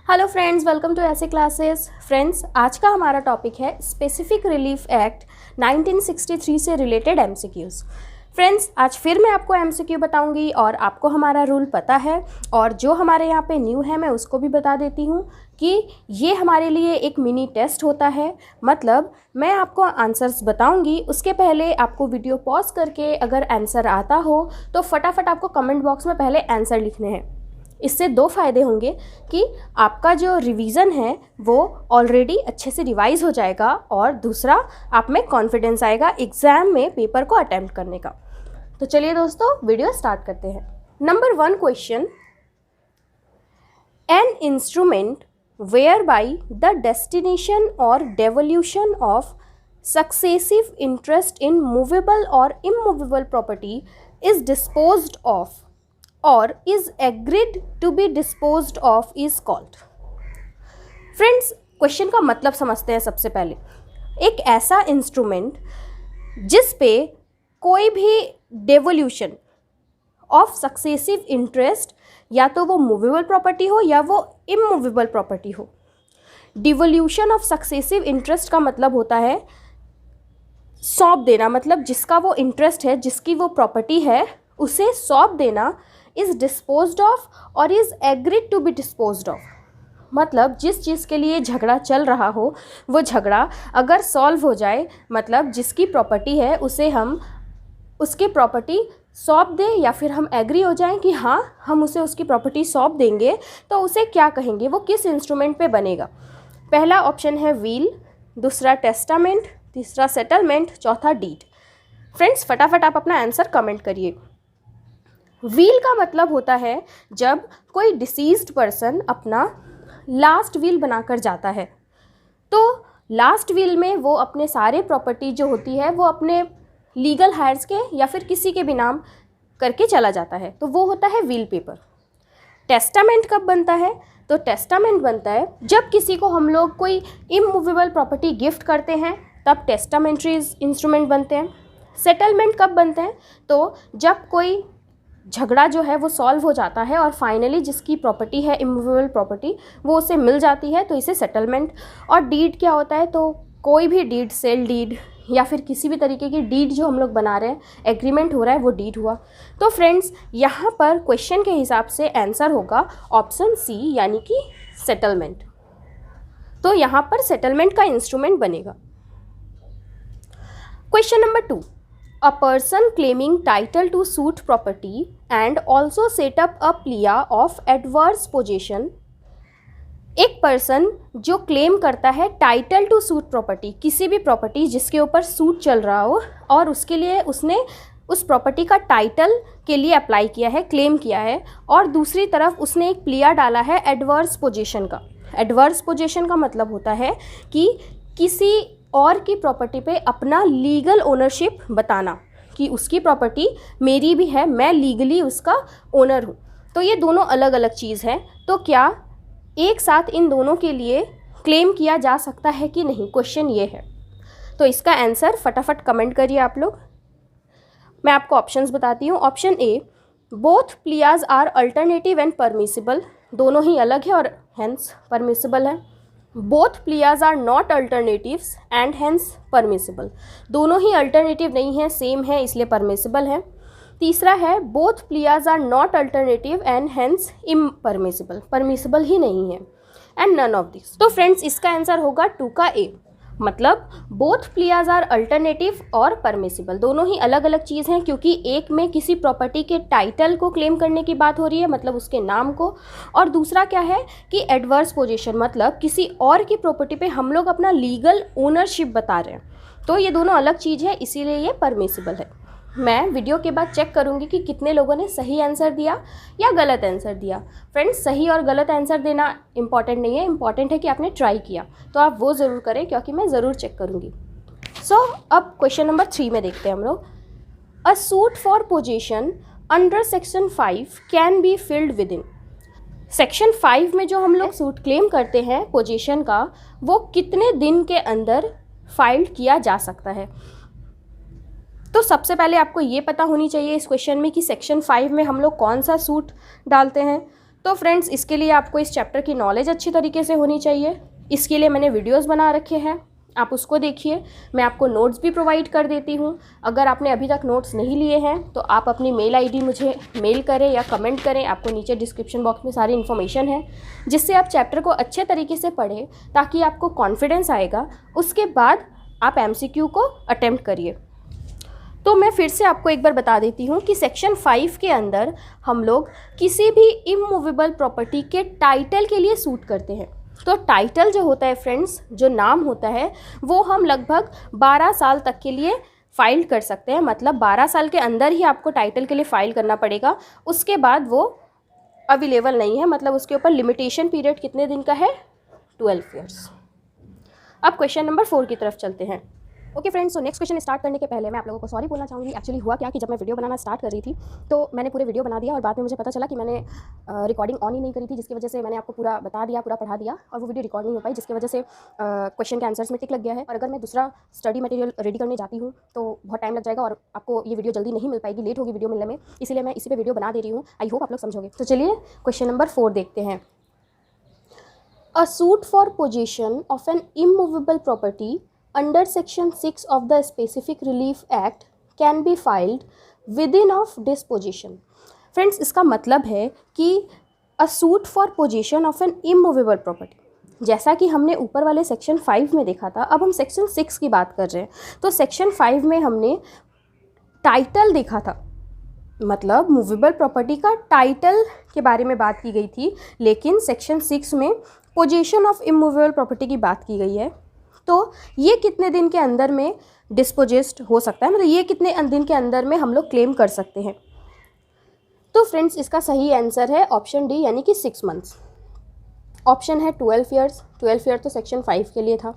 Hello friends, welcome to ऐसे classes. Friends, आज का हमारा टॉपिक है स्पेसिफिक रिलीफ एक्ट 1963 से रिलेटेड एमसीक्यूज़। फ्रेंड्स, आज फिर मैं आपको एमसीक्यू बताऊंगी और आपको हमारा रूल पता है और जो हमारे यहाँ पे न्यू है मैं उसको भी बता देती हूँ कि ये हमारे लिए एक मिनी टेस्ट होता है। मतलब मैं आपको आंसर्स बताऊंगी, उसके पहले आपको वीडियो पॉज करके अगर आंसर आता हो तो फटाफट आपको कमेंट बॉक्स में पहले आंसर लिखने हैं। इससे दो फ़ायदे होंगे कि आपका जो रिवीजन है वो ऑलरेडी अच्छे से रिवाइज हो जाएगा और दूसरा आप में कॉन्फिडेंस आएगा एग्ज़ाम में पेपर को अटेम्प्ट करने का। तो चलिए दोस्तों, वीडियो स्टार्ट करते हैं। Number 1 question, an instrument where by the destination और devolution of successive interest in movable और immovable property is disposed of और is agreed to be disposed of is called। Friends, question का मतलब समझते हैं। सबसे पहले एक ऐसा इंस्ट्रूमेंट जिस पे कोई भी डेवोल्यूशन ऑफ सक्सेसिव इंटरेस्ट, या तो वो मूवेबल प्रॉपर्टी हो या वो इमूवेबल प्रॉपर्टी हो। डिवोल्यूशन ऑफ सक्सेसिव इंटरेस्ट का मतलब होता है सौंप देना, मतलब जिसका वो इंटरेस्ट है, जिसकी वो प्रॉपर्टी है, उसे सौंप देना। इज़ डिस्पोज्ड ऑफ और is agreed to be disposed of, मतलब जिस चीज़ के लिए झगड़ा चल रहा हो वो झगड़ा अगर सॉल्व हो जाए, मतलब जिसकी प्रॉपर्टी है उसे हम उसकी प्रॉपर्टी सौंप दें या फिर हम एग्री हो जाएं कि हाँ हम उसे उसकी प्रॉपर्टी सौंप देंगे, तो उसे क्या कहेंगे, वो किस इंस्ट्रूमेंट पे बनेगा। पहला ऑप्शन है व्हील, दूसरा टेस्टामेंट, तीसरा सेटलमेंट, चौथा डीड। फ्रेंड्स, फटाफट आप अपना आंसर कमेंट करिए। व्हील का मतलब होता है जब कोई डिसीज्ड पर्सन अपना लास्ट विल बनाकर जाता है, तो लास्ट विल में वो अपने सारे प्रॉपर्टी जो होती है वो अपने लीगल हायर्स के या फिर किसी के भी नाम करके चला जाता है, तो वो होता है व्हील पेपर। टेस्टामेंट कब बनता है? तो टेस्टामेंट बनता है जब किसी को हम लोग कोई इमूवेबल प्रॉपर्टी गिफ्ट करते हैं, तब टेस्टामेंट्री इंस्ट्रूमेंट बनते हैं। सेटलमेंट कब बनते हैं? तो जब कोई झगड़ा जो है वो सॉल्व हो जाता है और फाइनली जिसकी प्रॉपर्टी है इमूवेबल प्रॉपर्टी वो उसे मिल जाती है, तो इसे सेटलमेंट। और डीड क्या होता है? तो कोई भी डीड, सेल डीड या फिर किसी भी तरीके की डीड जो हम लोग बना रहे हैं, एग्रीमेंट हो रहा है, वो डीड हुआ। तो फ्रेंड्स, यहाँ पर क्वेश्चन के हिसाब से आंसर होगा ऑप्शन सी, यानी कि सेटलमेंट। तो यहाँ पर सेटलमेंट का इंस्ट्रूमेंट बनेगा। Question number 2, a person claiming title to suit property and also set up a plea of adverse possession। एक पर्सन जो क्लेम करता है टाइटल टू सूट प्रॉपर्टी, किसी भी प्रॉपर्टी जिसके ऊपर सूट चल रहा हो और उसके लिए उसने उस प्रॉपर्टी का टाइटल के लिए अप्लाई किया है, क्लेम किया है, और दूसरी तरफ उसने एक प्लिया डाला है एडवर्स पोजीशन का। एडवर्स पोजीशन का मतलब होता है कि किसी और की प्रॉपर्टी पे अपना लीगल ओनरशिप बताना कि उसकी प्रॉपर्टी मेरी भी है, मैं लीगली उसका ओनर हूँ। तो ये दोनों अलग अलग चीज़ है, तो क्या एक साथ इन दोनों के लिए क्लेम किया जा सकता है कि नहीं, क्वेश्चन ये है। तो इसका आंसर फटाफट कमेंट करिए आप लोग। मैं आपको ऑप्शंस बताती हूँ। Option a, both pleas are alternative and permissible, दोनों ही अलग है और हेंस परमिसिबल है। Both pleas are not alternatives and hence permissible, दोनों ही अल्टरनेटिव नहीं है, सेम है, इसलिए परमिसिबल है। तीसरा है both pleas are not alternative and hence impermissible, permissible ही नहीं है, एंड नन ऑफ दिस। तो फ्रेंड्स, इसका आंसर होगा 2 का ए, मतलब बोथ प्लियाज आर अल्टरनेटिव और परमिसिबल, दोनों ही अलग अलग चीज़ हैं, क्योंकि एक में किसी प्रॉपर्टी के टाइटल को क्लेम करने की बात हो रही है, मतलब उसके नाम को, और दूसरा क्या है कि एडवर्स पोजीशन, मतलब किसी और की प्रॉपर्टी पे हम लोग अपना लीगल ओनरशिप बता रहे हैं। तो ये दोनों अलग चीज़ है, इसीलिए ये परमिसिबल है। मैं वीडियो के बाद चेक करूँगी कि कितने लोगों ने सही आंसर दिया या गलत आंसर दिया। फ्रेंड्स, सही और गलत आंसर देना इंपॉर्टेंट नहीं है, इंपॉर्टेंट है कि आपने ट्राई किया, तो आप वो ज़रूर करें, क्योंकि मैं ज़रूर चेक करूँगी। अब क्वेश्चन नंबर 3 में देखते हैं हम लोग। अ suit for position under section 5 can be filled with in. Section 5 में जो हम लोग सूट क्लेम करते हैं पोजीशन का, वो कितने दिन के अंदर फाइल किया जा सकता है। तो सबसे पहले आपको ये पता होनी चाहिए इस क्वेश्चन में कि सेक्शन 5 में हम लोग कौन सा सूट डालते हैं। तो फ्रेंड्स, इसके लिए आपको इस चैप्टर की नॉलेज अच्छी तरीके से होनी चाहिए। इसके लिए मैंने वीडियोस बना रखे हैं, आप उसको देखिए। मैं आपको नोट्स भी प्रोवाइड कर देती हूँ। अगर आपने अभी तक नोट्स नहीं लिए हैं तो आप अपनी मेल आईडी मुझे मेल करें या कमेंट करें। आपको नीचे डिस्क्रिप्शन बॉक्स में सारी इन्फॉर्मेशन है, जिससे आप चैप्टर को अच्छे तरीके से पढ़ें, ताकि आपको कॉन्फिडेंस आएगा। उसके बाद आप MCQ को अटेम्प्ट करिए। तो मैं फिर से आपको एक बार बता देती हूँ कि सेक्शन 5 के अंदर हम लोग किसी भी इमूवेबल प्रॉपर्टी के टाइटल के लिए सूट करते हैं। तो टाइटल जो होता है फ्रेंड्स, जो नाम होता है, वो हम लगभग 12 साल तक के लिए फाइल कर सकते हैं। मतलब 12 साल के अंदर ही आपको टाइटल के लिए फ़ाइल करना पड़ेगा। उसके बाद वो अवेलेबल नहीं है, मतलब उसके ऊपर लिमिटेशन पीरियड कितने दिन का है, 12 ईयर्स। अब क्वेश्चन नंबर 4 की तरफ चलते हैं। ओके फ्रेंड्स, तो नेक्स्ट क्वेश्चन स्टार्ट करने के पहले मैं आप लोगों को सॉरी बोलना चाहूँगी। एक्चुअली हुआ क्या कि जब मैं वीडियो बनाना स्टार्ट कर रही थी तो मैंने पूरे वीडियो बना दिया और बाद में मुझे पता चला कि मैंने रिकॉर्डिंग ऑन ही नहीं करी थी, जिसकी वजह से मैंने आपको पूरा बता दिया, पूरा पढ़ा दिया और वो वीडियो रिकॉर्ड नहीं हो पाई, जिसकी वजह से क्वेश्चन के आंसर्स में टिक लग गया है। और अगर मैं दूसरा स्टडी मटेरियल रेडी करने जाती हूँ तो बहुत टाइम लग जाएगा और आपको ये वीडियो जल्दी नहीं मिल पाएगी, लेट होगी वीडियो मिलने में। इसीलिए मैं इसी पर वीडियो बना दे रही हूँ। आई होप आप लोग समझोगे। तो चलिए क्वेश्चन नंबर 4 देखते हैं। अ suit for position of N immovable property under section 6 of the specific relief act can be filed within of disposition। Friends, इसका मतलब है कि a suit for possession of an immovable property, जैसा कि हमने ऊपर वाले सेक्शन 5 में देखा था, अब हम सेक्शन 6 की बात कर रहे हैं। तो सेक्शन 5 में हमने टाइटल देखा था, मतलब मूवेबल प्रॉपर्टी का टाइटल के बारे में बात की गई थी, लेकिन सेक्शन 6 में पोजीशन ऑफ इमूवेबल प्रॉपर्टी की बात की गई है। तो ये कितने दिन के अंदर में डिस्पोजेस्ड हो सकता है, मतलब ये कितने दिन के अंदर में हम लोग क्लेम कर सकते हैं। तो फ्रेंड्स, इसका सही आंसर है ऑप्शन डी, यानी कि 6 मंथ्स। ऑप्शन है 12 ईयर्स। 12 ईयर तो सेक्शन 5 के लिए था,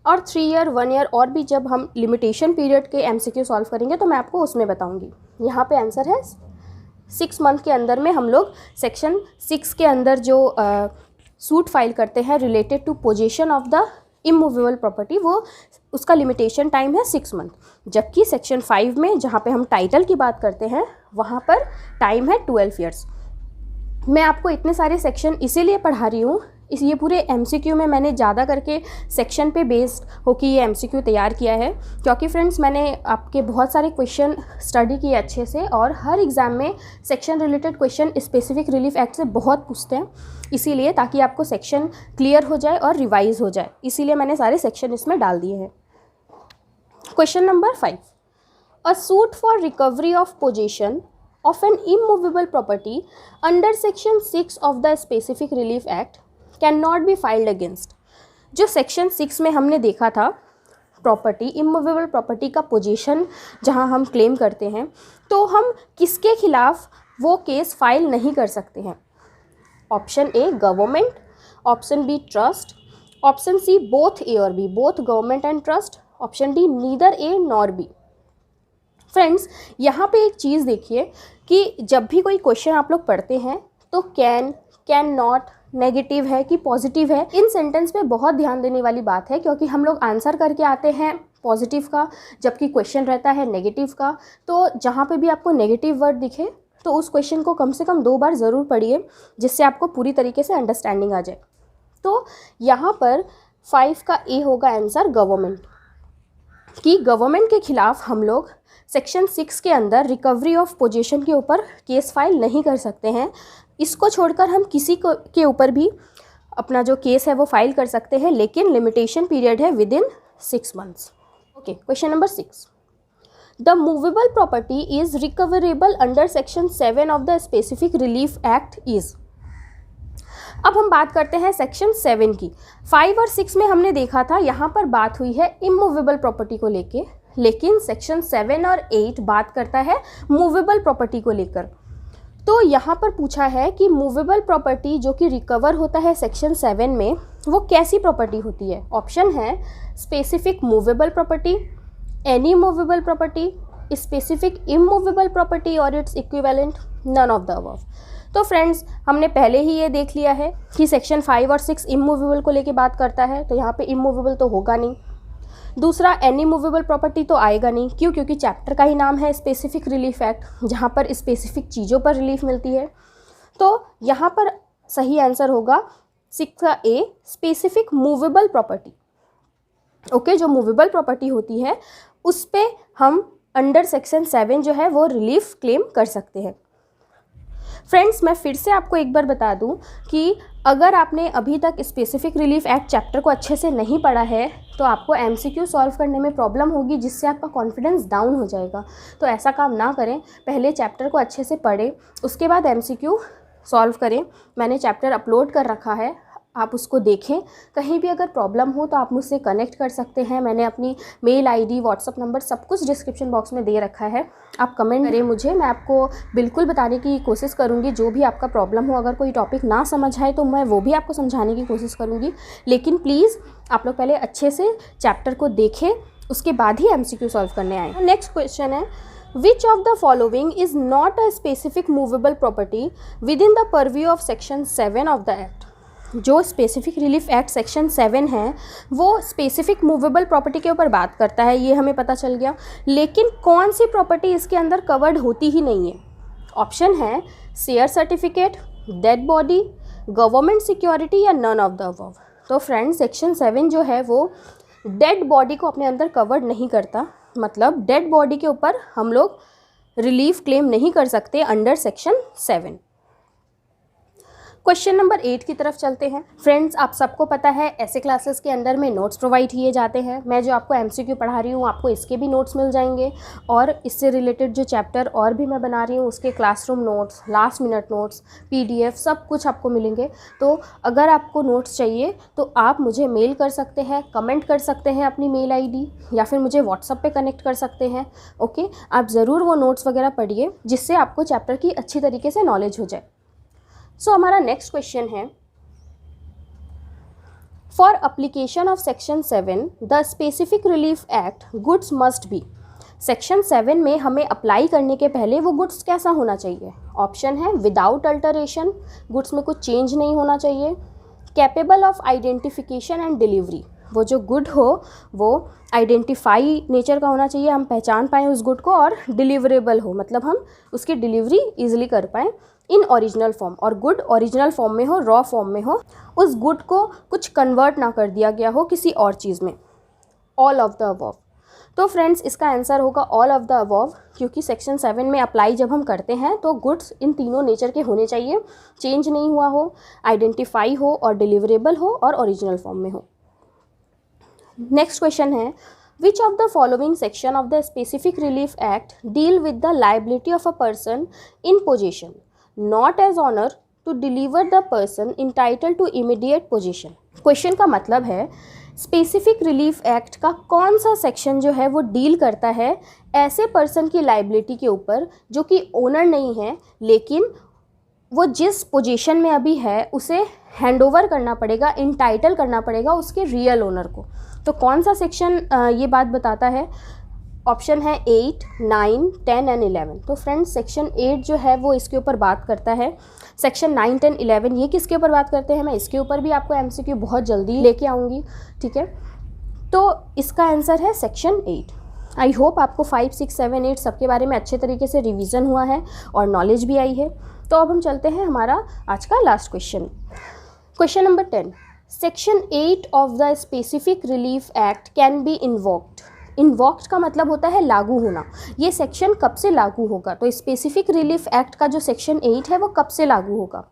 और 3 ईयर, 1 ईयर और भी जब हम लिमिटेशन पीरियड के MCQ सॉल्व करेंगे तो मैं आपको उसमें बताऊंगी। यहाँ पे आंसर है 6 मंथ के अंदर में हम लोग सेक्शन 6 के अंदर जो सूट फाइल करते हैं related to position of the immovable property, वो उसका लिमिटेशन टाइम है 6 मंथ। जबकि सेक्शन 5 में जहाँ पे हम टाइटल की बात करते हैं वहाँ पर टाइम है 12 ईयर्स। मैं आपको इतने सारे सेक्शन इसीलिए पढ़ा रही हूँ, ये पूरे MCQ में मैंने ज़्यादा करके सेक्शन पे बेस्ड होकर ये MCQ तैयार किया है, क्योंकि फ्रेंड्स मैंने आपके बहुत सारे क्वेश्चन स्टडी किए अच्छे से, और हर एग्ज़ाम में section related question specific relief act से बहुत पूछते हैं, इसीलिए ताकि आपको सेक्शन क्लियर हो जाए और रिवाइज हो जाए, इसीलिए मैंने सारे सेक्शन इसमें डाल दिए हैं। Question number 5, a suit for recovery of position of N immovable property under section 6 of the specific relief act can not be filed against. जो सेक्शन 6 में हमने देखा था प्रॉपर्टी, इमूवेबल प्रॉपर्टी का पोजीशन जहां हम क्लेम करते हैं, तो हम किसके खिलाफ वो केस फाइल नहीं कर सकते हैं। Option a government, option b trust, option c both a और b, both government and trust, option d neither a nor b. Friends, यहाँ पे एक चीज़ देखिए कि जब भी कोई क्वेश्चन आप लोग पढ़ते हैं तो कैन नॉट, नेगेटिव है कि पॉजिटिव है, इन सेंटेंस पे बहुत ध्यान देने वाली बात है, क्योंकि हम लोग आंसर करके आते हैं पॉजिटिव का, जबकि क्वेश्चन रहता है नेगेटिव का। तो जहाँ पे भी आपको नेगेटिव वर्ड दिखे तो उस क्वेश्चन को कम से कम 2 बार ज़रूर पढ़िए, जिससे आपको पूरी तरीके से अंडरस्टैंडिंग आ जाए। तो यहाँ पर 5 का ए होगा आंसर गवर्नमेंट, कि गवर्नमेंट के खिलाफ हम लोग सेक्शन 6 के अंदर रिकवरी ऑफ पोजीशन के ऊपर केस फाइल नहीं कर सकते हैं। इसको छोड़कर हम किसी को के ऊपर भी अपना जो केस है वो फाइल कर सकते हैं, लेकिन लिमिटेशन पीरियड है within 6 months. Okay, question number 6, the movable property is recoverable under section 7 of the specific relief act is. अब हम बात करते हैं सेक्शन 7 की। 5 और 6 में हमने देखा था, यहाँ पर बात हुई है इमूवेबल प्रॉपर्टी को लेके, लेकिन सेक्शन 7 और 8 बात करता है मूवेबल प्रॉपर्टी को लेकर। तो यहाँ पर पूछा है कि मूवेबल प्रॉपर्टी जो कि रिकवर होता है सेक्शन 7 में, वो कैसी प्रॉपर्टी होती है। ऑप्शन है specific movable property, any movable property, specific immovable property और its equivalent, none of the above. तो फ्रेंड्स, हमने पहले ही ये देख लिया है कि सेक्शन 5 और 6 इमूवेबल को लेके बात करता है, तो यहाँ पे इमूवेबल तो होगा नहीं। दूसरा, एनी मूवेबल प्रॉपर्टी तो आएगा नहीं, क्यों? क्योंकि चैप्टर का ही नाम है स्पेसिफिक रिलीफ एक्ट, जहाँ पर स्पेसिफिक चीज़ों पर रिलीफ मिलती है। तो यहाँ पर सही आंसर होगा 6 का ए, स्पेसिफिक मूवेबल प्रॉपर्टी। ओके, जो मूवेबल प्रॉपर्टी होती है उस पे हम अंडर सेक्शन 7 जो है वो रिलीफ क्लेम कर सकते हैं। फ्रेंड्स, मैं फिर से आपको एक बार बता दूं कि अगर आपने अभी तक स्पेसिफिक रिलीफ एक्ट चैप्टर को अच्छे से नहीं पढ़ा है तो आपको एमसीक्यू सॉल्व करने में प्रॉब्लम होगी, जिससे आपका कॉन्फिडेंस डाउन हो जाएगा। तो ऐसा काम ना करें, पहले चैप्टर को अच्छे से पढ़ें, उसके बाद एमसीक्यू सॉल्व करें। मैंने चैप्टर अपलोड कर रखा है, आप उसको देखें। कहीं भी अगर प्रॉब्लम हो तो आप मुझसे कनेक्ट कर सकते हैं। मैंने अपनी मेल आईडी, व्हाट्सअप नंबर सब कुछ डिस्क्रिप्शन बॉक्स में दे रखा है। आप कमेंट करें मुझे, मैं आपको बिल्कुल बताने की कोशिश करूँगी जो भी आपका प्रॉब्लम हो। अगर कोई टॉपिक ना समझ आए तो मैं वो भी आपको समझाने की कोशिश करूँगी, लेकिन प्लीज़ आप लोग पहले अच्छे से चैप्टर को देखें, उसके बाद ही एमसीक्यू सॉल्व करने आए। नेक्स्ट क्वेश्चन है, Which of the following is not a specific movable property within the purview of section 7 of the act? जो स्पेसिफिक रिलीफ एक्ट सेक्शन 7 है वो स्पेसिफिक मूवेबल प्रॉपर्टी के ऊपर बात करता है, ये हमें पता चल गया, लेकिन कौन सी प्रॉपर्टी इसके अंदर कवर्ड होती ही नहीं है? ऑप्शन है share certificate, dead body, government security या नन ऑफ द अबव। तो फ्रेंड्स, सेक्शन 7 जो है वो डेड बॉडी को अपने अंदर कवर्ड नहीं करता, मतलब डेड बॉडी के ऊपर हम लोग रिलीफ क्लेम नहीं कर सकते अंडर सेक्शन 7। क्वेश्चन नंबर 8 की तरफ चलते हैं। फ्रेंड्स, आप सबको पता है ऐसे क्लासेस के अंदर में नोट्स प्रोवाइड किए जाते हैं। मैं जो आपको एमसीक्यू पढ़ा रही हूँ आपको इसके भी नोट्स मिल जाएंगे, और इससे रिलेटेड जो चैप्टर और भी मैं बना रही हूँ उसके classroom notes, last minute notes, PDF सब कुछ आपको मिलेंगे। तो अगर आपको नोट्स चाहिए तो आप मुझे मेल कर सकते हैं, कमेंट कर सकते हैं अपनी मेल आईडी, या फिर मुझे व्हाट्सअप पे कनेक्ट कर सकते हैं। ओके, आप ज़रूर वो नोट्स वगैरह पढ़िए जिससे आपको चैप्टर की अच्छी तरीके से नॉलेज हो जाए। हमारा नेक्स्ट क्वेश्चन है, for application of section 7 the specific relief act goods must be. Section 7 में हमें अप्लाई करने के पहले वो गुड्स कैसा होना चाहिए? ऑप्शन है विदाउट अल्टरेशन, गुड्स में कुछ चेंज नहीं होना चाहिए, capable of identification and delivery, वो जो गुड हो वो आइडेंटिफाई नेचर का होना चाहिए, हम पहचान पाएँ उस गुड को, और डिलीवरेबल हो, मतलब हम उसकी डिलीवरी ईजिली कर पाएँ इन ओरिजिनल फॉर्म, और गुड ओरिजिनल फॉर्म में हो, रॉ फॉर्म में हो, उस गुड को कुछ कन्वर्ट ना कर दिया गया हो किसी और चीज़ में। All of the above. तो फ्रेंड्स, इसका आंसर होगा ऑल ऑफ द अबव, क्योंकि सेक्शन 7 में अप्लाई जब हम करते हैं तो गुड्स इन तीनों नेचर के होने चाहिए, चेंज नहीं हुआ हो, आइडेंटिफाई हो, और डिलीवरेबल हो, और ओरिजिनल फॉर्म में हो। नेक्स्ट क्वेश्चन है, Which of the following section of the specific relief act deal with the liability of a person in possession not as honor to deliver the person entitled to immediate possession? Question का मतलब है specific relief act का कौन सा section जो है वो deal करता है ऐसे पर्सन की लाइबिलिटी के ऊपर जो कि ओनर नहीं है, लेकिन वो जिस पोजीशन में अभी है उसे हैंडओवर करना पड़ेगा, इंटाइटल करना पड़ेगा उसके रियल ओनर को। तो कौन सा सेक्शन ये बात बताता है? ऑप्शन है 8, 9, 10 एंड 11। तो फ्रेंड्स, सेक्शन 8 जो है वो इसके ऊपर बात करता है। सेक्शन 9, 10, 11 ये किसके ऊपर बात करते हैं? मैं इसके ऊपर भी आपको एमसीक्यू बहुत जल्दी लेके आऊँगी, ठीक है। तो इसका आंसर है सेक्शन 8। आई होप आपको 5, 6, 7, 8 सबके बारे में अच्छे तरीके से रिवीजन हुआ है और नॉलेज भी आई है। तो अब हम चलते हैं हमारा आज का last question. Question number 10, section 8 of the specific relief act can be invoked. Invoked का मतलब होता है लागू होना। ये सेक्शन कब से लागू होगा? तो स्पेसिफिक रिलीफ एक्ट का जो सेक्शन 8 है वो कब से लागू होगा?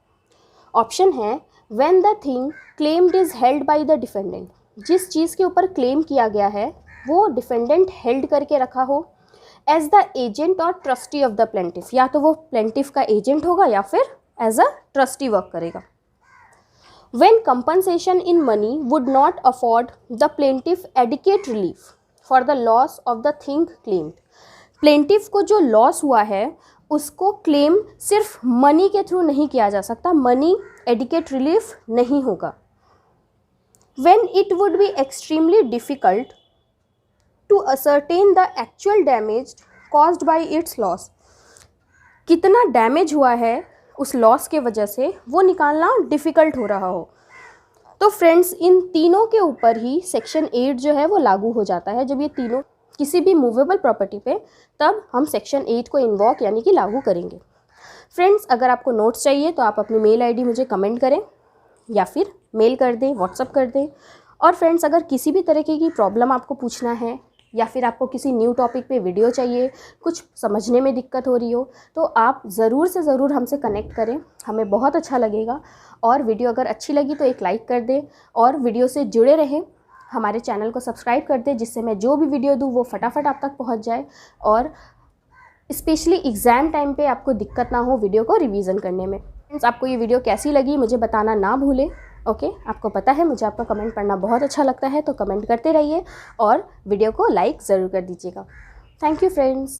ऑप्शन है when the thing claimed is held by the defendant. जिस चीज़ के ऊपर क्लेम किया गया है वो डिफेंडेंट हेल्ड करके रखा हो, एज द एजेंट और ट्रस्टी ऑफ द प्लेंटिफ, या तो वो प्लेंटिफ का एजेंट होगा या फिर एज अ ट्रस्टी वर्क करेगा। When compensation in money would not afford the plaintiff adequate relief for the loss of the thing claimed. Plaintiff को जो लॉस हुआ है उसको क्लेम सिर्फ मनी के थ्रू नहीं किया जा सकता, मनी एडिकेट रिलीफ नहीं होगा। When it would be extremely difficult to ascertain the actual damage caused by its loss. कितना डैमेज हुआ है उस लॉस के वजह से वो निकालना डिफ़िकल्ट हो रहा हो। तो फ्रेंड्स, इन तीनों के ऊपर ही सेक्शन 8 जो है वो लागू हो जाता है। जब ये तीनों किसी भी मूवेबल प्रॉपर्टी पे, तब हम सेक्शन 8 को इन्वॉक यानी कि लागू करेंगे। फ्रेंड्स, अगर आपको नोट्स चाहिए तो आप अपनी मेल आईडी मुझे कमेंट करें या फिर मेल कर दें, व्हाट्सअप कर दें। और फ्रेंड्स, अगर किसी भी तरीके की प्रॉब्लम आपको पूछना है या फिर आपको किसी न्यू टॉपिक पे वीडियो चाहिए, कुछ समझने में दिक्कत हो रही हो, तो आप ज़रूर से ज़रूर हमसे कनेक्ट करें, हमें बहुत अच्छा लगेगा। और वीडियो अगर अच्छी लगी तो एक लाइक कर दें और वीडियो से जुड़े रहें, हमारे चैनल को सब्सक्राइब कर दें, जिससे मैं जो भी वीडियो दूँ वो फटाफट आप तक पहुँच जाए और स्पेशली एग्ज़ाम टाइम पे आपको दिक्कत ना हो वीडियो को रिवीजन करने में। फ्रेंड्स, आपको ये वीडियो कैसी लगी मुझे बताना ना भूलें। ओके, आपको पता है मुझे आपका कमेंट पढ़ना बहुत अच्छा लगता है, तो कमेंट करते रहिए और वीडियो को लाइक ज़रूर कर दीजिएगा। Thank you friends.